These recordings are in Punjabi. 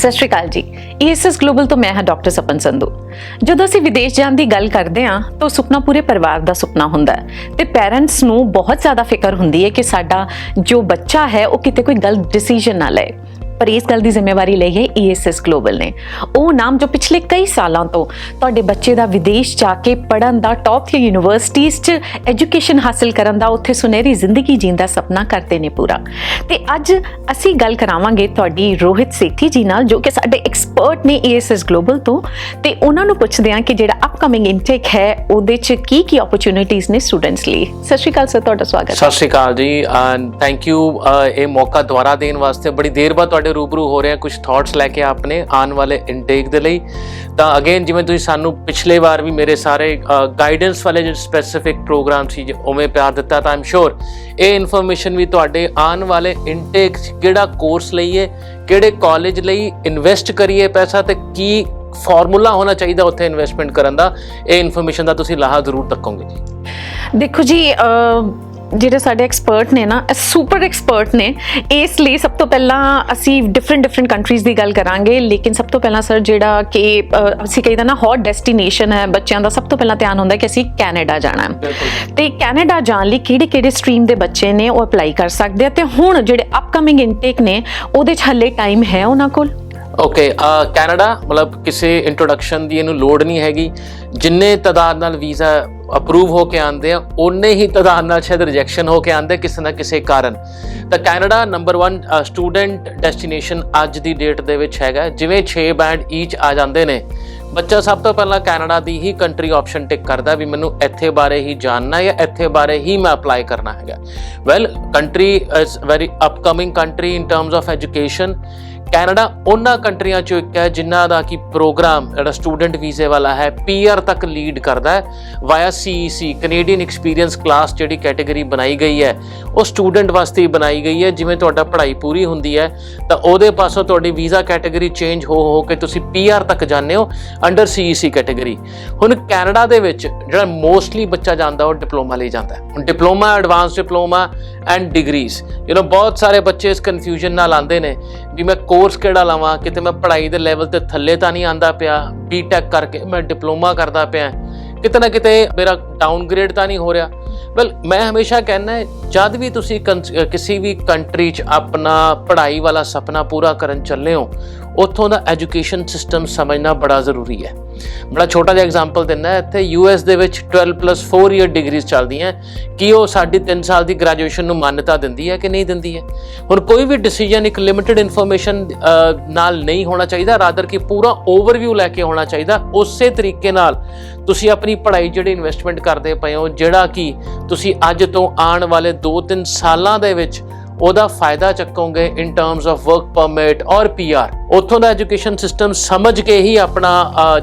ਸਤਿ ਸ਼੍ਰੀ ਅਕਾਲ ਜੀ। ESS ਗਲੋਬਲ ਤੋਂ ਮੈਂ ਹਾਂ ਡਾਕਟਰ ਸਪਨ ਸੰਧੂ। ਜਦੋਂ ਅਸੀਂ ਵਿਦੇਸ਼ ਜਾਣ ਦੀ ਗੱਲ ਕਰਦੇ ਹਾਂ ਤਾਂ ਸੁਪਨਾ ਪੂਰੇ ਪਰਿਵਾਰ ਦਾ ਸੁਪਨਾ ਹੁੰਦਾ ਹੈ ਤੇ ਪੈਰੈਂਟਸ ਨੂੰ ਬਹੁਤ ਜ਼ਿਆਦਾ ਫਿਕਰ ਹੁੰਦੀ ਹੈ ਕਿ ਸਾਡਾ ਜੋ ਬੱਚਾ ਹੈ ਉਹ ਕਿਤੇ ਕੋਈ ਗਲਤ ਡਿਸੀਜਨ ਨਾ ਲਏ। ਪਰ ਇਸ ਗੱਲ ਦੀ ਜ਼ਿੰਮੇਵਾਰੀ ਲਈ ਹੈ ESS ਗਲੋਬਲ ਨੇ। ਉਹ ਨਾਮ ਜੋ ਪਿਛਲੇ ਕਈ ਸਾਲਾਂ ਤੋਂ ਤੁਹਾਡੇ ਬੱਚੇ ਦਾ ਵਿਦੇਸ਼ ਜਾ ਕੇ ਪੜ੍ਹਨ ਦਾ, ਟੌਪ ਦੀਆਂ ਯੂਨੀਵਰਸਿਟੀਜ਼ 'ਚ ਐਜੂਕੇਸ਼ਨ ਹਾਸਿਲ ਕਰਨ ਦਾ, ਉੱਥੇ ਸੁਨਹਿਰੀ ਜ਼ਿੰਦਗੀ ਜੀਣ ਦਾ ਸੁਪਨਾ ਕਰਦੇ ਨੇ ਪੂਰਾ। ਤੇ ਅੱਜ ਅਸੀਂ ਗੱਲ ਕਰਾਵਾਂਗੇ ਤੁਹਾਡੀ ਰੋਹਿਤ ਸੇਠੀ ਜੀ ਨਾਲ, ਜੋ ਕਿ ਸਾਡੇ ਐਕਸਪਰਟ ਨੇ ESS ਗਲੋਬਲ ਤੋਂ, ਤੇ ਉਹਨਾਂ ਨੂੰ ਪੁੱਛਦੇ ਹਾਂ ਕਿ ਜਿਹੜਾ ਅਪਕਮਿੰਗ ਇਨਟੇਕ ਹੈ ਉਹਦੇ 'ਚ ਕੀ ਓਪਰਚੁਨਿਟੀਜ਼ ਨੇ ਸਟੂਡੈਂਟਸ ਲਈ। ਸਤਿ ਸ਼੍ਰੀ ਅਕਾਲ ਸਰ, ਤੁਹਾਡਾ ਸਵਾਗਤ ਹੈ। ਸਤਿ ਸ਼੍ਰੀ ਅਕਾਲ ਜੀ, ਥੈਂਕ ਯੂ ਇਹ ਮੌਕਾ ਦੁਬਾਰਾ ਦੇਣ ਵਾਸਤੇ। ਬੜੀ ਦੇਰ ਬਾਅਦ रूबरू हो रहे हैं कुछ थॉट्स लैके आपने आने वाले इनटेक दे लई। ਤਾਂ ਅਗੇਨ ਜਿਵੇਂ ਤੁਸੀਂ ਸਾਨੂੰ ਪਿਛਲੇ ਵਾਰ ਵੀ ਮੇਰੇ ਸਾਰੇ ਗਾਈਡੈਂਸ ਵਾਲੇ ਜਿਹੜੇ ਸਪੈਸੀਫਿਕ ਪ੍ਰੋਗਰਾਮ ਸੀ ਉਵੇਂ ਪਿਆਰ ਦਿੱਤਾ, ਤਾਂ ਆਮ ਸ਼ੋਰ ਇਹ ਇਨਫੋਰਮੇਸ਼ਨ ਵੀ ਤੁਹਾਡੇ ਆਉਣ ਵਾਲੇ ਇਨਟੇਕ 'ਚ ਕਿਹੜਾ ਕੋਰਸ ਲਈਏ, ਕਿਹੜੇ ਕਾਲਜ ਲਈ ਇਨਵੈਸਟ ਕਰੀਏ ਪੈਸਾ, ਤੇ ਕੀ ਫਾਰਮੂਲਾ ਹੋਣਾ ਚਾਹੀਦਾ ਉੱਥੇ ਇਨਵੈਸਟਮੈਂਟ ਕਰਨ ਦਾ, ਇਹ ਇਨਫੋਰਮੇਸ਼ਨ ਦਾ ਤੁਸੀਂ ਲਾਹਾ ਜ਼ਰੂਰ ਰੱਖੋਗੇ ਜੀ। ਦੇਖੋ ਜੀ, ਜਿਹੜੇ ਸਾਡੇ ਐਕਸਪਰਟ ਨੇ ਨਾ, ਸੁਪਰ ਐਕਸਪਰਟ ਨੇ, ਇਸ ਲਈ ਸਭ ਤੋਂ ਪਹਿਲਾਂ ਅਸੀਂ ਡਿਫਰੈਂਟ ਕੰਟਰੀਜ਼ ਦੀ ਗੱਲ ਕਰਾਂਗੇ। ਲੇਕਿਨ ਸਭ ਤੋਂ ਪਹਿਲਾਂ ਸਰ ਜਿਹੜਾ ਕਿ ਅਸੀਂ ਕਹੀਦਾ ਨਾ ਹੌਟ ਡੈਸਟੀਨੇਸ਼ਨ ਹੈ ਬੱਚਿਆਂ ਦਾ, ਸਭ ਤੋਂ ਪਹਿਲਾਂ ਧਿਆਨ ਹੁੰਦਾ ਕਿ ਅਸੀਂ ਕੈਨੇਡਾ ਜਾਣਾ ਹੈ। ਤੇ ਕੈਨੇਡਾ ਜਾਣ ਲਈ ਕਿਹੜੇ ਸਟਰੀਮ ਦੇ ਬੱਚੇ ਨੇ ਉਹ ਅਪਲਾਈ ਕਰ ਸਕਦੇ ਆ, ਤੇ ਹੁਣ ਜਿਹੜੇ ਅਪਕਮਿੰਗ ਇਨਟੇਕ ਨੇ ਉਹਦੇ 'ਚ ਹਲੇ ਟਾਈਮ ਹੈ ਉਹਨਾਂ ਕੋਲ। ਓਕੇ, ਕੈਨੇਡਾ ਮਤਲਬ ਕਿਸੇ ਇੰਟਰੋਡਕਸ਼ਨ ਦੀ ਇਹਨੂੰ ਲੋੜ ਨਹੀਂ ਹੈਗੀ। ਜਿੰਨੇ ਤਾਦਾਦ ਨਾਲ ਵੀਜ਼ਾ ਅਪਰੂਵ ਹੋ ਕੇ ਆਉਂਦੇ ਆ, ਉਨੇ ਹੀ ਤਾਦਾਦ ਨਾਲ ਸ਼ਾਇਦ ਰਿਜੈਕਸ਼ਨ ਹੋ ਕੇ ਆਉਂਦੇ ਕਿਸੇ ਨਾ ਕਿਸੇ ਕਾਰਨ। ਤਾਂ ਕੈਨੇਡਾ ਨੰਬਰ 1 ਸਟੂਡੈਂਟ ਡੈਸਟੀਨੇਸ਼ਨ ਅੱਜ ਦੀ ਡੇਟ ਦੇ ਵਿੱਚ ਹੈਗਾ। ਜਿਵੇਂ 6 ਬੈਂਡ ਈਚ ਆ ਜਾਂਦੇ ਨੇ, ਬੱਚਾ ਸਭ ਤੋਂ ਪਹਿਲਾਂ ਕੈਨੇਡਾ ਦੀ ਹੀ ਕੰਟਰੀ ਆਪਸ਼ਨ ਟਿਕ ਕਰਦਾ ਵੀ ਮੈਨੂੰ ਇੱਥੇ ਬਾਰੇ ਹੀ ਜਾਣਨਾ ਜਾਂ ਇੱਥੇ ਬਾਰੇ ਹੀ ਮੈਂ ਅਪਲਾਈ ਕਰਨਾ ਹੈਗਾ। Well, country is very upcoming country in terms of education. Canada ਉਹਨਾਂ ਕੰਟਰੀਆਂ 'ਚੋਂ ਇੱਕ ਹੈ ਜਿਨ੍ਹਾਂ ਦਾ ਕਿ ਪ੍ਰੋਗਰਾਮ ਜਿਹੜਾ ਸਟੂਡੈਂਟ ਵੀਜ਼ੇ ਵਾਲਾ ਹੈ PR ਤੱਕ ਲੀਡ ਕਰਦਾ ਹੈ via CEC, Canadian experience class. ਜਿਹੜੀ ਕੈਟੇਗਰੀ ਬਣਾਈ ਗਈ ਹੈ ਉਹ ਸਟੂਡੈਂਟ ਵਾਸਤੇ ਹੀ ਬਣਾਈ ਗਈ ਹੈ। ਜਿਵੇਂ ਤੁਹਾਡਾ ਪੜ੍ਹਾਈ ਪੂਰੀ ਹੁੰਦੀ ਹੈ ਤਾਂ ਉਹਦੇ ਪਾਸੋਂ ਤੁਹਾਡੀ ਵੀਜ਼ਾ ਕੈਟੇਗਰੀ ਚੇਂਜ ਹੋ ਕੇ ਤੁਸੀਂ PR ਤੱਕ ਜਾਂਦੇ ਹੋ ਅੰਡਰ CEC ਕੈਟੇਗਰੀ। ਹੁਣ ਕੈਨੇਡਾ ਦੇ ਵਿੱਚ ਜਿਹੜਾ ਮੋਸਟਲੀ ਬੱਚਾ ਜਾਂਦਾ ਉਹ ਡਿਪਲੋਮਾ ਲਈ ਜਾਂਦਾ ਹੈ। ਹੁਣ diploma, advance diploma and degrees, ਬਹੁਤ ਸਾਰੇ ਬੱਚੇ ਇਸ ਕਨਫਿਊਜ਼ਨ ਨਾਲ ਆਉਂਦੇ ਨੇ ਵੀ ਮੈਂ ਕੋਰਸ ਕਿਹੜਾ ਲਵਾਂ, ਕਿਤੇ ਮੈਂ ਪੜ੍ਹਾਈ ਦੇ ਲੈਵਲ ਤੇ ਥੱਲੇ ਤਾਂ ਨਹੀਂ ਆਂਦਾ ਪਿਆ, BTech ਕਰਕੇ ਮੈਂ ਡਿਪਲੋਮਾ ਕਰਦਾ ਪਿਆ, ਕਿਤੇ ਨਾ ਕਿਤੇ ਮੇਰਾ ਡਾਊਨਗ੍ਰੇਡ ਤਾਂ ਨਹੀਂ ਹੋ ਰਿਹਾ। ਵੈਲ, ਮੈਂ ਹਮੇਸ਼ਾ ਕਹਿੰਦਾ ਜਦ ਵੀ ਤੁਸੀਂ ਕਿਸੇ ਵੀ ਕੰਟਰੀ 'ਚ ਆਪਣਾ ਪੜ੍ਹਾਈ ਵਾਲਾ ਸੁਪਨਾ ਪੂਰਾ ਕਰਨ ਚੱਲੇ ਹੋ, ਉੱਥੋਂ ਦਾ ਐਜੂਕੇਸ਼ਨ ਸਿਸਟਮ ਸਮਝਣਾ ਬੜਾ ਜ਼ਰੂਰੀ ਹੈ। ਬੜਾ ਛੋਟਾ ਜਿਹਾ ਐਗਜ਼ਾਮਪਲ ਦਿੰਦਾ, ਇੱਥੇ US ਦੇ ਵਿੱਚ 12+4 ਈਅਰ ਡਿਗਰੀਜ਼ ਚੱਲਦੀਆਂ। ਕੀ ਉਹ ਸਾਡੀ 3 ਸਾਲ ਦੀ ਗ੍ਰੈਜੂਏਸ਼ਨ ਨੂੰ ਮਾਨਤਾ ਦਿੰਦੀ ਹੈ ਕਿ ਨਹੀਂ ਦਿੰਦੀ ਹੈ? ਹੁਣ ਕੋਈ ਵੀ ਡਿਸੀਜਨ ਇੱਕ ਲਿਮਿਟਡ ਇਨਫੋਰਮੇਸ਼ਨ ਨਾਲ ਨਹੀਂ ਹੋਣਾ ਚਾਹੀਦਾ, ਰਾਦਰ ਕਿ ਪੂਰਾ ਓਵਰਵਿਊ ਲੈ ਕੇ ਹੋਣਾ ਚਾਹੀਦਾ। ਉਸੇ ਤਰੀਕੇ ਨਾਲ ਤੁਸੀਂ ਆਪਣੀ ਪੜ੍ਹਾਈ ਜਿਹੜੀ ਇਨਵੈਸਟਮੈਂਟ ਕਰਦੇ ਪਏ ਹੋ, ਜਿਹੜਾ ਕਿ ਤੁਸੀਂ ਅੱਜ ਤੋਂ ਆਉਣ ਵਾਲੇ 2-3 ਸਾਲਾਂ ਦੇ ਵਿੱਚ ਉਹਦਾ ਫਾਇਦਾ ਚੱਕੋਗੇ in terms of work permit ਔਰ PR, ਉੱਥੋਂ ਦਾ ਐਜੂਕੇਸ਼ਨ ਸਿਸਟਮ ਸਮਝ ਕੇ ਹੀ ਆਪਣਾ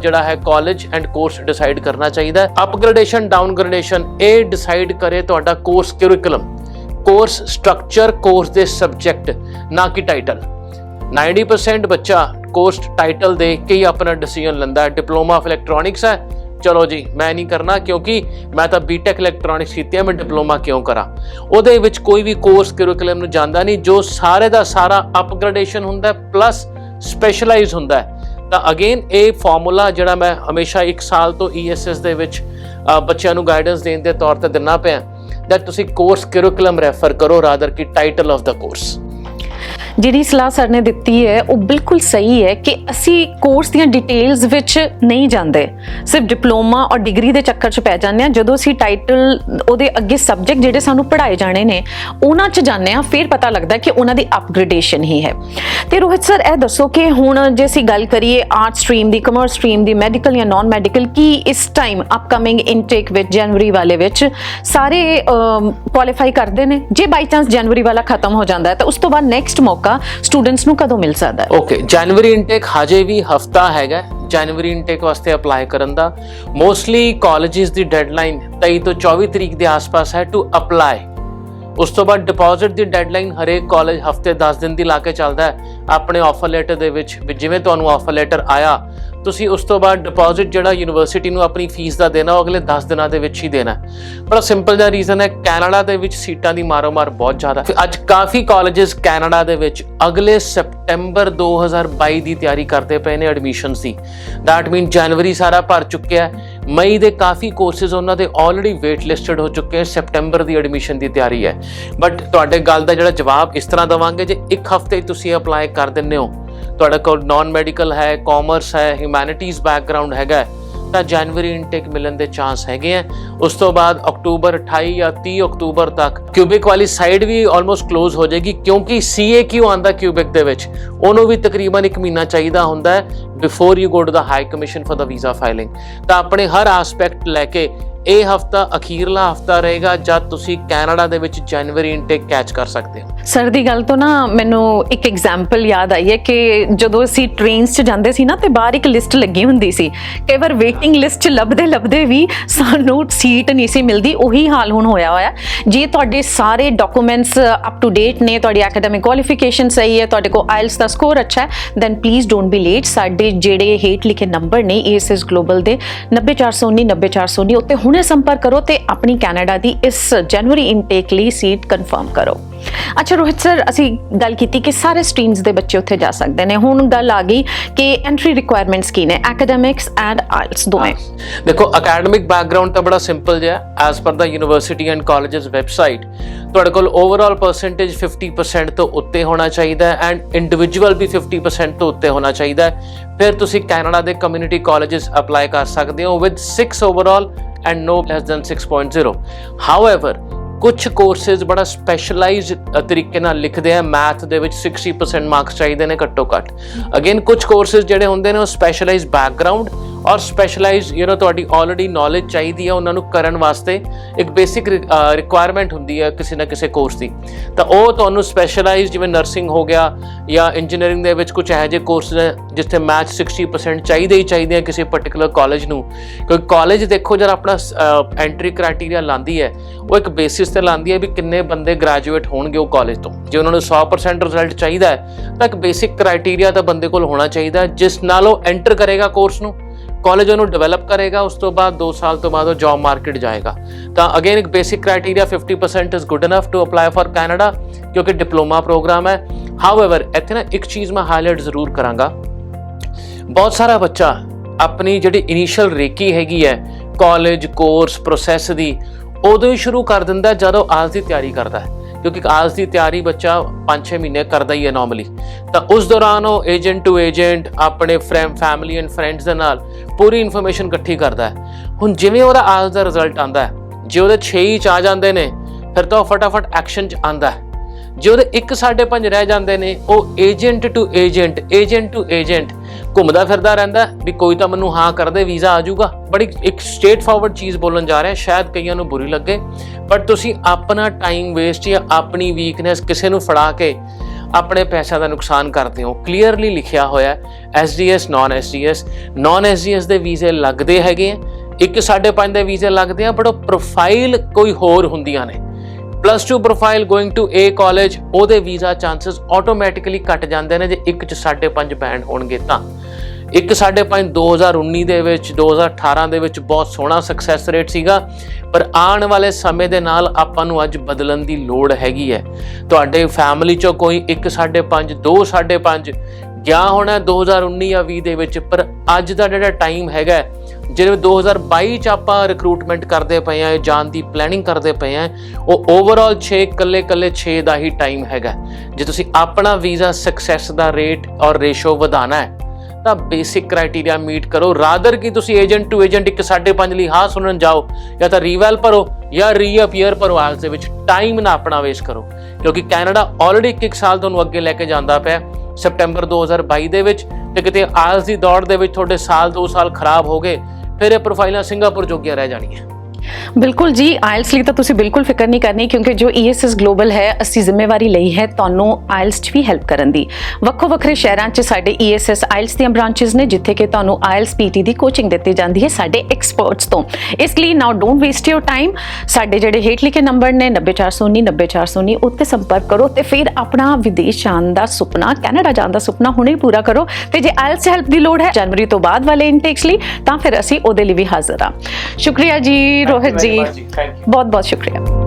ਜਿਹੜਾ ਹੈ ਕਾਲਜ ਐਂਡ ਕੋਰਸ ਡਿਸਾਈਡ ਕਰਨਾ ਚਾਹੀਦਾ ਹੈ। ਅਪਗ੍ਰੇਡੇਸ਼ਨ, ਡਾਊਨਗ੍ਰੇਡੇਸ਼ਨ ਇਹ ਡਿਸਾਈਡ ਕਰੇ ਤੁਹਾਡਾ course curriculum, course structure, course ਦੇ ਸਬਜੈਕਟ, ਨਾ ਕਿ ਟਾਈਟਲ। 90% ਬੱਚਾ ਕੋਰਸ ਟਾਈਟਲ ਦੇਖ ਕੇ ਹੀ ਆਪਣਾ ਡਿਸੀਜਨ ਲੈਂਦਾ ਹੈ। ਡਿਪਲੋਮਾ ਆਫ ਇਲੈਕਟ੍ਰੋਨਿਕਸ ਹੈ, ਚਲੋ ਜੀ ਮੈਂ ਨਹੀਂ ਕਰਨਾ ਕਿਉਂਕਿ ਮੈਂ ਤਾਂ BTech ਇਲੈਕਟ੍ਰੋਨਿਕਸ ਕੀਤੀ ਹੈ, ਮੈਂ ਡਿਪਲੋਮਾ ਕਿਉਂ ਕਰਾਂ। ਉਹਦੇ ਵਿੱਚ ਕੋਈ ਵੀ ਕੋਰਸ ਕਰਿਕੂਲਮ ਨੂੰ ਜਾਂਦਾ ਨਹੀਂ, ਜੋ ਸਾਰੇ ਦਾ ਸਾਰਾ ਅਪਗ੍ਰੇਡੇਸ਼ਨ ਹੁੰਦਾ ਪਲੱਸ ਸਪੈਸ਼ਲਾਈਜ਼ ਹੁੰਦਾ। ਤਾਂ ਅਗੇਨ ਇਹ ਫਾਰਮੂਲਾ ਜਿਹੜਾ ਮੈਂ ਹਮੇਸ਼ਾ 1 ਸਾਲ ਤੋਂ ESS ਦੇ ਵਿੱਚ ਬੱਚਿਆਂ ਨੂੰ ਗਾਈਡੈਂਸ ਦੇਣ ਦੇ ਤੌਰ ਤੇ ਦਿੰਨਾ ਪਿਆ, ਦੈਟ ਤੁਸੀਂ ਕੋਰਸ ਕਰਿਕੂਲਮ ਰੈਫਰ ਕਰੋ ਰਾਦਰ ਕਿ ਟਾਈਟਲ ਆਫ ਦਾ ਕੋਰਸ। ਜਿਹੜੀ ਸਲਾਹ ਸਰ ਨੇ ਦਿੱਤੀ ਹੈ ਉਹ ਬਿਲਕੁਲ ਸਹੀ ਹੈ ਕਿ ਅਸੀਂ ਕੋਰਸ ਦੀਆਂ ਡਿਟੇਲਸ ਵਿੱਚ ਨਹੀਂ ਜਾਂਦੇ, ਸਿਰਫ ਡਿਪਲੋਮਾ ਔਰ ਡਿਗਰੀ ਦੇ ਚੱਕਰ 'ਚ ਪੈ ਜਾਂਦੇ ਹਾਂ। ਜਦੋਂ ਅਸੀਂ ਟਾਈਟਲ, ਉਹਦੇ ਅੱਗੇ ਸਬਜੈਕਟ ਜਿਹੜੇ ਸਾਨੂੰ ਪੜ੍ਹਾਏ ਜਾਣੇ ਨੇ ਉਹਨਾਂ 'ਚ ਜਾਂਦੇ ਹਾਂ, ਫਿਰ ਪਤਾ ਲੱਗਦਾ ਕਿ ਉਹਨਾਂ ਦੀ ਅਪਗ੍ਰੇਡੇਸ਼ਨ ਹੀ ਹੈ। ਤੇ ਰੋਹਿਤ ਸਰ, ਇਹ ਦੱਸੋ ਕਿ ਹੁਣ ਜੇ ਅਸੀਂ ਗੱਲ ਕਰੀਏ ਆਰਟ ਸਟਰੀਮ ਦੀ, ਕਮਰਸ ਸਟਰੀਮ ਦੀ, ਮੈਡੀਕਲ ਜਾਂ ਨਾਨ ਮੈਡੀਕਲ, ਕੀ ਇਸ ਟਾਈਮ ਅਪਕਮਿੰਗ ਇਨਟੇਕ ਵਿੱਚ ਜਨਵਰੀ ਵਾਲੇ ਵਿੱਚ ਸਾਰੇ ਕੁਆਲੀਫਾਈ ਕਰਦੇ ਨੇ? ਜੇ ਬਾਈ ਚਾਂਸ ਜਨਵਰੀ ਵਾਲਾ ਖਤਮ ਹੋ ਜਾਂਦਾ ਹੈ ਤਾਂ ਉਸ ਤੋਂ ਬਾਅਦ ਨੈਕਸਟ ਮੌਕਾ ਸਟੂਡੈਂਟਸ ਨੂੰ ਕਦੋਂ ਮਿਲ ਸਕਦਾ ਹੈ? ਓਕੇ, ਜਨਵਰੀ ਇਨਟੇਕ ਹਜੇ ਵੀ ਹਫਤਾ ਹੈਗਾ ਜਨਵਰੀ ਇਨਟੇਕ ਵਾਸਤੇ ਅਪਲਾਈ ਕਰਨ ਦਾ। ਮੋਸਟਲੀ ਕਾਲਜਿਸ ਦੀ ਡੈਡਲਾਈਨ 23 ਤੋਂ 24 ਤਰੀਕ ਦੇ ਆਸ-ਪਾਸ ਹੈ ਟੂ ਅਪਲਾਈ। ਉਸ ਤੋਂ ਬਾਅਦ ਡਿਪੋਜ਼ਿਟ ਦੀ ਡੈਡਲਾਈਨ ਹਰੇਕ ਕਾਲਜ ਹਫਤੇ 10 ਦਿਨ ਦੀ ਲਾ ਕੇ ਚੱਲਦਾ ਹੈ ਆਪਣੇ ਆਫਰ ਲੈਟਰ ਦੇ ਵਿੱਚ। ਜਿਵੇਂ ਤੁਹਾਨੂੰ ਆਫਰ ਲੈਟਰ ਆਇਆ ਤੁਸੀਂ ਉਸ ਤੋਂ ਬਾਅਦ ਡਿਪੋਜ਼ਿਟ ਜਿਹੜਾ ਯੂਨੀਵਰਸਿਟੀ ਨੂੰ ਆਪਣੀ ਫੀਸ ਦਾ ਦੇਣਾ ਉਹ ਅਗਲੇ 10 ਦਿਨਾਂ ਦੇ ਵਿੱਚ ਹੀ ਦੇਣਾ। ਬੜਾ ਸਿੰਪਲ ਜਿਹਾ ਰੀਜ਼ਨ ਹੈ, ਕੈਨੇਡਾ ਦੇ ਵਿੱਚ ਸੀਟਾਂ ਦੀ ਮਾਰੋ-ਮਾਰ ਬਹੁਤ ਜ਼ਿਆਦਾ। ਅੱਜ ਕਾਫੀ ਕਾਲਜਸ ਕੈਨੇਡਾ ਦੇ ਵਿੱਚ ਅਗਲੇ ਸੈਪਟੈਂਬਰ 2022 ਦੀ ਤਿਆਰੀ ਕਰਦੇ ਪਏ ਨੇ ਐਡਮਿਸ਼ਨਸ ਦੀ। ਦੈਟ ਮੀਨ ਜਨਵਰੀ ਸਾਰਾ ਭਰ ਚੁੱਕਿਆ ਹੈ, ਮਈ ਦੇ ਕਾਫੀ ਕੋਰਸਿਸ ਉਹਨਾਂ ਦੇ ਆਲਰੇਡੀ ਵੇਟ ਲਿਸਟਡ ਹੋ ਚੁੱਕੇ ਹੈ, ਸੈਪਟੈਂਬਰ ਦੀ ਐਡਮਿਸ਼ਨ ਦੀ ਤਿਆਰੀ ਹੈ। ਬਟ ਤੁਹਾਡੇ ਗੱਲ ਦਾ ਜਿਹੜਾ ਜਵਾਬ ਇਸ ਤਰ੍ਹਾਂ ਦੇਵਾਂਗੇ, ਜੇ ਇੱਕ ਹਫ਼ਤੇ ਤੁਸੀਂ ਅਪਲਾਈ ਕਰ ਦਿੰਦੇ ਹੋ, ਤੁਹਾਡੇ ਕੋਲ ਨਾਨ ਮੈਡੀਕਲ ਹੈ, ਕਾਮਰਸ ਹੈ, ਹਿਊਮੈਨਿਟੀਜ਼ ਬੈਕਗ੍ਰਾਉਂਡ ਹੈਗਾ, ਤਾਂ ਜਨਵਰੀ ਇਨਟੇਕ ਮਿਲਣ ਦੇ ਚਾਂਸ ਹੈਗੇ ਆ। ਉਸ ਤੋਂ ਬਾਅਦ ਅਕਤੂਬਰ 28 ਜਾਂ 30 ਅਕਤੂਬਰ ਤੱਕ ਕਿਊਬਿਕ ਵਾਲੀ ਸਾਈਡ ਵੀ ਆਲਮੋਸਟ ਕਲੋਜ਼ ਹੋ ਜਾਏਗੀ, ਕਿਉਂਕਿ CAQ ਆਉਂਦਾ ਕਿਊਬਿਕ ਦੇ ਵਿੱਚ, ਉਹਨੂੰ ਵੀ ਤਕਰੀਬਨ 1 ਮਹੀਨਾ ਚਾਹੀਦਾ ਹੁੰਦਾ ਹੈ before you go to the high commission for the visa filing. ਤਾਂ ਆਪਣੇ ਹਰ ਐਸਪੈਕਟ ਲੈ ਕੇ ਇਹ ਹਫਤਾ ਅਖੀਰਲਾ ਹਫਤਾ ਰਹੇਗਾ ਜਦ ਤੁਸੀਂ ਕੈਨੇਡਾ ਦੇ ਵਿੱਚ ਜਨਵਰੀ ਇਨਟੇਕ ਕੈਚ ਕਰ ਸਕਦੇ ਹੋ। ਸਰ ਦੀ ਗੱਲ ਤੋਂ ਨਾ ਮੈਨੂੰ ਇੱਕ ਐਗਜ਼ਾਮਪਲ ਯਾਦ ਆਈ ਹੈ ਕਿ ਜਦੋਂ ਅਸੀਂ ਟ੍ਰੇਨਸ 'ਚ ਜਾਂਦੇ ਸੀ ਨਾ ਤੇ ਬਾਹਰ ਇੱਕ ਲਿਸਟ ਲੱਗੀ ਹੁੰਦੀ ਸੀ, ਕਈ ਵਾਰ ਵੇਟਿੰਗ ਲਿਸਟ 'ਚ ਲੱਭਦੇ ਵੀ ਸਾਨੂੰ ਸੀਟ ਨਹੀਂ ਸੀ ਮਿਲਦੀ। ਉਹੀ ਹਾਲ ਹੁਣ ਹੋਇਆ। ਜੇ ਤੁਹਾਡੇ ਸਾਰੇ ਡਾਕੂਮੈਂਟਸ ਅਪ ਟੂ ਡੇਟ ਨੇ, ਤੁਹਾਡੀ ਐਕੈਡਮਿਕ ਕੁਆਲੀਫਿਕੇਸ਼ਨ ਸਹੀ ਹੈ, ਤੁਹਾਡੇ ਕੋਲ ਆਇਲਸ ਦਾ ਸਕੋਰ ਅੱਛਾ ਹੈ, then please don't be late. ਸਾਡੇ ਜਿਹੜੇ ਹੇਠ ਲਿਖੇ ਨੰਬਰ ਨੇ ASS ਗਲੋਬਲ ਦੇ 90419 90419 ਉੱਤੇ ਹੁਣੇ ਸੰਪਰਕ ਕਰੋ ਤੇ ਆਪਣੀ ਕੈਨੇਡਾ ਦੀ ਇਸ ਜਨਵਰੀ ਇਨਟੇਕ ਲਈ ਸੀਟ ਕਨਫਰਮ ਕਰੋ। ਅੱਛਾ ਰੋਹਿਤ ਸਰ, ਅਸੀਂ ਗੱਲ ਕੀਤੀ ਕਿ ਸਾਰੇ ਸਟਰੀਮਸ ਦੇ ਬੱਚੇ ਉੱਥੇ ਜਾ ਸਕਦੇ ਨੇ। ਹੁਣ ਗੱਲ ਆ ਗਈ ਕਿ ਐਂਟਰੀ ਰਿਕੁਆਇਰਮੈਂਟਸ ਕੀ ਨੇ, ਐਕੈਡੈਮਿਕਸ ਐਂਡ ਆਇਲਸ ਦੋਵੇਂ। ਦੇਖੋ ਅਕੈਡਮਿਕ ਬੈਕਗ੍ਰਾਉਂਡ ਤਾਂ ਬੜਾ ਸਿੰਪਲ ਜਿਹਾ, as per the university and colleges website ਤੁਹਾਡੇ ਕੋਲ ਓਵਰਆਲ ਪਰਸੈਂਟੇਜ 50% ਤੋਂ ਉੱਤੇ ਹੋਣਾ ਚਾਹੀਦਾ ਹੈ ਐਂਡ ਇੰਡੀਵਿਜੂਅਲ ਵੀ 50% ਤੋਂ ਉੱਤੇ ਹੋਣਾ ਚਾਹੀਦਾ ਹੈ। ਫਿਰ ਤੁਸੀਂ ਕੈਨੇਡਾ ਦੇ ਕਮਿਊਨਿਟੀ ਕਾਲਜਸ ਅਪਲਾਈ ਕਰ ਸਕਦੇ ਹੋ with 6 overall and no less than 6.0। however ਕੁਝ ਕੋਰਸਿਸ ਬੜਾ ਸਪੈਸ਼ਲਾਈਜ਼ਡ ਤਰੀਕੇ ਨਾਲ ਲਿਖਦੇ ਆ, ਮੈਥ ਦੇ ਵਿੱਚ 60% ਮਾਰਕਸ ਚਾਹੀਦੇ ਨੇ ਘੱਟੋ ਘੱਟ। ਅਗੇਨ ਕੁਝ ਕੋਰਸਿਸ ਜਿਹੜੇ ਹੁੰਦੇ ਨੇ ਉਹ ਸਪੈਸ਼ਲਾਈਜ਼ਡ ਬੈਕਗ੍ਰਾਉਂਡ ਔਰ ਸਪੈਸ਼ਲਾਈਜ਼ਡ ਤੁਹਾਡੀ ਆਲਰੇਡੀ ਨੌਲੇਜ ਚਾਹੀਦੀ ਹੈ ਉਹਨਾਂ ਨੂੰ ਕਰਨ ਵਾਸਤੇ। ਇੱਕ ਬੇਸਿਕ ਰਿਕੁਆਇਰਮੈਂਟ ਹੁੰਦੀ ਹੈ ਕਿਸੇ ਨਾ ਕਿਸੇ ਕੋਰਸ ਦੀ, ਤਾਂ ਉਹ ਤੁਹਾਨੂੰ ਸਪੈਸ਼ਲਾਈਜ਼ਡ ਜਿਵੇਂ ਨਰਸਿੰਗ ਹੋ ਗਿਆ ਜਾਂ ਇੰਜੀਨੀਅਰਿੰਗ ਦੇ ਵਿੱਚ ਕੁਝ ਇਹੋ ਜਿਹੇ ਕੋਰਸ ਨੇ ਜਿੱਥੇ ਮੈਥ 60% ਚਾਹੀਦੇ ਹੀ ਚਾਹੀਦੇ ਆ ਕਿਸੇ ਪਰਟੀਕੂਲਰ ਕਾਲਜ ਨੂੰ। ਕਿਉਂਕਿ ਕਾਲਜ ਦੇਖੋ ਜਦ ਆਪਣਾ ਐਂਟਰੀ ਕ੍ਰਾਈਟੇਰੀਆ ਲਾਉਂਦੀ ਹੈ ਉਹ ਇੱਕ ਬੇਸਿਸ ਤੇ ਲਾਉਂਦੀ ਹੈ ਵੀ ਕਿੰਨੇ ਬੰਦੇ ਗ੍ਰੈਜੂਏਟ ਹੋਣਗੇ ਉਹ ਕਾਲਜ ਤੋਂ। ਜੇ ਉਹਨਾਂ ਨੂੰ 100% ਰਿਜ਼ਲਟ ਚਾਹੀਦਾ ਹੈ ਤਾਂ ਇੱਕ ਬੇਸਿਕ ਕ੍ਰਾਈਟੇਰੀਆ ਤਾਂ ਬੰਦੇ ਕੋਲ ਹੋਣਾ ਚਾਹੀਦਾ ਜਿਸ ਨਾਲ ਉਹ ਐਂਟਰ ਕਰੇਗਾ ਕੋਰਸ ਨੂੰ, ਕਾਲਜ ਉਹਨੂੰ ਡਿਵੈਲਪ ਕਰੇਗਾ, ਉਸ ਤੋਂ ਬਾਅਦ 2 ਸਾਲ ਤੋਂ ਬਾਅਦ ਉਹ ਜੌਬ ਮਾਰਕੀਟ ਜਾਏਗਾ। ਤਾਂ ਅਗੇਨ ਇੱਕ basic criteria 50% is good enough to apply for Canada ਕਿਉਂਕਿ ਡਿਪਲੋਮਾ ਪ੍ਰੋਗਰਾਮ ਹੈ। ਹਾਊਐਵਰ ਇੱਥੇ ਨਾ ਇੱਕ ਚੀਜ਼ ਮੈਂ ਹਾਈਲਾਈਟ ਜ਼ਰੂਰ ਕਰਾਂਗਾ, ਬਹੁਤ ਸਾਰਾ ਬੱਚਾ ਆਪਣੀ ਜਿਹੜੀ ਇਨੀਸ਼ੀਅਲ ਰੇਕੀ ਹੈਗੀ ਹੈ ਕਾਲਜ ਕੋਰਸ ਪ੍ਰੋਸੈਸ ਦੀ ਉਦੋਂ ਹੀ ਸ਼ੁਰੂ ਕਰ ਦਿੰਦਾ ਜਦੋਂ ਆਇਲਸ ਦੀ ਤਿਆਰੀ ਕਰਦਾ ਹੈ, ਕਿਉਂਕਿ ਆਇਲਸ ਦੀ ਤਿਆਰੀ ਬੱਚਾ 5-6 ਮਹੀਨੇ ਕਰਦਾ ਹੀ ਹੈ ਨਾਰਮਲੀ। ਤਾਂ ਉਸ ਦੌਰਾਨ ਉਹ ਏਜੰਟ ਟੂ ਏਜੰਟ ਆਪਣੇ ਫੈਮਿਲੀ ਐਂਡ ਫਰੈਂਡਸ ਦੇ ਨਾਲ ਪੂਰੀ ਇਨਫੋਰਮੇਸ਼ਨ ਇਕੱਠੀ ਕਰਦਾ ਹੈ। ਹੁਣ ਜਿਵੇਂ ਉਹਦਾ ਆਇਲਸ ਦਾ ਰਿਜ਼ਲਟ ਆਉਂਦਾ ਹੈ, ਜੇ ਉਹਦੇ 6 ਹੀ 'ਚ ਆ ਜਾਂਦੇ ਨੇ ਫਿਰ ਤਾਂ ਉਹ ਫਟਾਫਟ ਐਕਸ਼ਨ 'ਚ ਆਉਂਦਾ ਹੈ। ਜੇ ਉਹਦੇ 1-5.5 ਰਹਿ ਜਾਂਦੇ ਨੇ ਉਹ ਏਜੰਟ ਟੂ ਏਜੰਟ ਘੁੰਮਦਾ ਫਿਰਦਾ ਰਹਿੰਦਾ ਵੀ ਕੋਈ ਤਾਂ ਮੈਨੂੰ ਹਾਂ ਕਰਦੇ ਵੀਜ਼ਾ ਆ ਜਾਊਗਾ। ਬੜੀ ਇੱਕ ਸਟ੍ਰੇਟ ਫਾਰਵਰਡ ਚੀਜ਼ ਬੋਲਣ ਜਾ ਰਿਹਾ, ਸ਼ਾਇਦ ਕਈਆਂ ਨੂੰ ਬੁਰੀ ਲੱਗੇ, ਬਟ ਤੁਸੀਂ ਆਪਣਾ ਟਾਈਮ ਵੇਸਟ ਜਾਂ ਆਪਣੀ ਵੀਕਨੈਸ ਕਿਸੇ ਨੂੰ ਫੜਾ ਕੇ ਆਪਣੇ ਪੈਸਿਆਂ ਦਾ ਨੁਕਸਾਨ ਕਰਦੇ ਹੋ। ਕਲੀਅਰਲੀ ਲਿਖਿਆ ਹੋਇਆ SDS ਨਾਨ SDS ਦੇ ਵੀਜ਼ੇ ਲੱਗਦੇ ਹੈਗੇ ਆ, 1-5.5 ਦੇ ਵੀਜ਼ੇ ਲੱਗਦੇ ਆ, ਬਟ ਉਹ ਪ੍ਰੋਫਾਈਲ ਕੋਈ ਹੋਰ ਹੁੰਦੀਆਂ ਨੇ। +2 profile going to A college ਉਹਦੇ ਵੀਜ਼ਾ ਚਾਂਸਸ ਆਟੋਮੈਟਿਕਲੀ ਘਟ ਜਾਂਦੇ ਨੇ ਜੇ 1-5.5 ਬੈਂਡ ਹੋਣਗੇ ਤਾਂ। 1-5.5 2019 ਦੇ ਵਿੱਚ 2018 ਦੇ ਵਿੱਚ ਬਹੁਤ ਸੋਹਣਾ ਸਕਸੈਸ ਰੇਟ ਸੀਗਾ, ਪਰ ਆਉਣ ਵਾਲੇ ਸਮੇਂ ਦੇ ਨਾਲ ਆਪਾਂ ਨੂੰ ਅੱਜ ਬਦਲਣ ਦੀ ਲੋੜ ਹੈਗੀ ਹੈ। ਤੁਹਾਡੇ ਫੈਮਿਲੀ 'ਚੋਂ ਕੋਈ 1-5.5 2-5.5 ਗਿਆ ਹੋਣਾ 2019 ਜਾਂ 20 ਦੇ ਵਿੱਚ, ਪਰ ਅੱਜ ਦਾ ਜਿਹੜਾ ਟਾਈਮ ਹੈਗਾ ਜਿਵੇਂ 2022 'ਚ ਆਪਾਂ ਰਿਕਰੂਟਮੈਂਟ ਕਰਦੇ ਪਏ ਆ, ਜਾਣ ਦੀ ਪਲੈਨਿੰਗ ਕਰਦੇ ਪਏ ਆ, ਉਹ ਓਵਰਆਲ 6 ਇਕੱਲੇ 6 ਦਾ ਹੀ ਟਾਈਮ ਹੈਗਾ। ਜੇ ਤੁਸੀਂ ਆਪਣਾ ਵੀਜ਼ਾ ਸਕਸੈਸ ਦਾ ਰੇਟ ਔਰ ਰੇਸ਼ੋ ਵਧਾਉਣਾ ਹੈ ਤਾਂ ਬੇਸਿਕ ਕ੍ਰਾਈਟੇਰੀਆ ਮੀਟ ਕਰੋ, ਰਾਦਰ ਕਿ ਤੁਸੀਂ ਏਜੰਟ ਟੂ ਏਜੰਟ 1-5.5 ਲਈ ਹਾਂ ਸੁਣਨ ਜਾਓ ਜਾਂ ਤਾਂ ਰੀਵੈਲ ਭਰੋ ਜਾਂ ਰੀਅਪੀਅਰ ਭਰੋ। ਆਇਲਸ ਦੇ ਵਿੱਚ ਟਾਈਮ ਨਾ ਆਪਣਾ ਵੇਸਟ ਕਰੋ, ਕਿਉਂਕਿ ਕੈਨੇਡਾ ਆਲਰੇਡੀ 1 ਸਾਲ ਤੁਹਾਨੂੰ ਅੱਗੇ ਲੈ ਕੇ ਜਾਂਦਾ ਪਿਆ ਸੈਪਟੈਂਬਰ 2022 ਦੇ ਵਿੱਚ, ਤੇ ਕਿਤੇ ਆਇਲਸ ਦੀ ਦੌੜ ਦੇ ਵਿੱਚ ਤੁਹਾਡੇ 1-2 ਸਾਲ ਖਰਾਬ ਹੋ ਗਏ ਫਿਰ ਇਹ ਪ੍ਰੋਫਾਈਲਾਂ ਸਿੰਗਾਪੁਰ ਜੋਗੀਆਂ ਰਹਿ ਜਾਣੀਆਂ। ਬਿਲਕੁਲ ਜੀ, ਆਇਲਸ ਲਈ ਤਾਂ ਤੁਸੀਂ ਬਿਲਕੁਲ ਫਿਕਰ ਨਹੀਂ ਕਰਨੀ, ਕਿਉਂਕਿ ਜੋ ESS ਗਲੋਬਲ ਹੈ ਅਸੀਂ ਜ਼ਿੰਮੇਵਾਰੀ ਲਈ ਹੈ ਤੁਹਾਨੂੰ ਆਇਲਸ 'ਚ ਵੀ ਹੈਲਪ ਕਰਨ ਦੀ। ਵੱਖੋ ਵੱਖਰੇ ਸ਼ਹਿਰਾਂ 'ਚ ਸਾਡੇ ESS ਆਇਲਸ ਦੀਆਂ ਬ੍ਰਾਂਚਿਸ ਨੇ, ਜਿੱਥੇ ਕਿ ਤੁਹਾਨੂੰ ਆਇਲਸ PT ਦੀ ਕੋਚਿੰਗ ਦਿੱਤੀ ਜਾਂਦੀ ਹੈ ਸਾਡੇ ਐਕਸਪਰਟਸ ਤੋਂ। ਇਸ ਲਈ ਨਾਓ ਡੋਂਟ ਵੇਸਟ ਯੋਰ ਟਾਈਮ। ਸਾਡੇ ਜਿਹੜੇ ਹੇਠ ਲਿਖੇ ਨੰਬਰ ਨੇ 90419 90419 ਉੱਤੇ ਸੰਪਰਕ ਕਰੋ ਤੇ ਫਿਰ ਆਪਣਾ ਵਿਦੇਸ਼ ਜਾਣ ਦਾ ਸੁਪਨਾ, ਕੈਨੇਡਾ ਜਾਣ ਦਾ ਸੁਪਨਾ ਹੁਣੇ ਪੂਰਾ ਕਰੋ। ਤੇ ਜੇ ਆਇਲਸ ਹੈਲਪ ਦੀ ਲੋੜ ਹੈ ਜਨਵਰੀ ਤੋਂ ਬਾਅਦ ਵਾਲੇ ਇਨਟੇਕਸ ਲਈ, ਤਾਂ ਫਿਰ ਅਸੀਂ ਉਹਦੇ ਲਈ ਵੀ ਹਾਜ਼ਰ ਹਾਂ। ਸ਼ੁਕਰੀਆ ਜੀ ਰੋਹਿਤ ਜੀ, ਬਹੁਤ ਬਹੁਤ ਸ਼ੁਕਰੀਆ।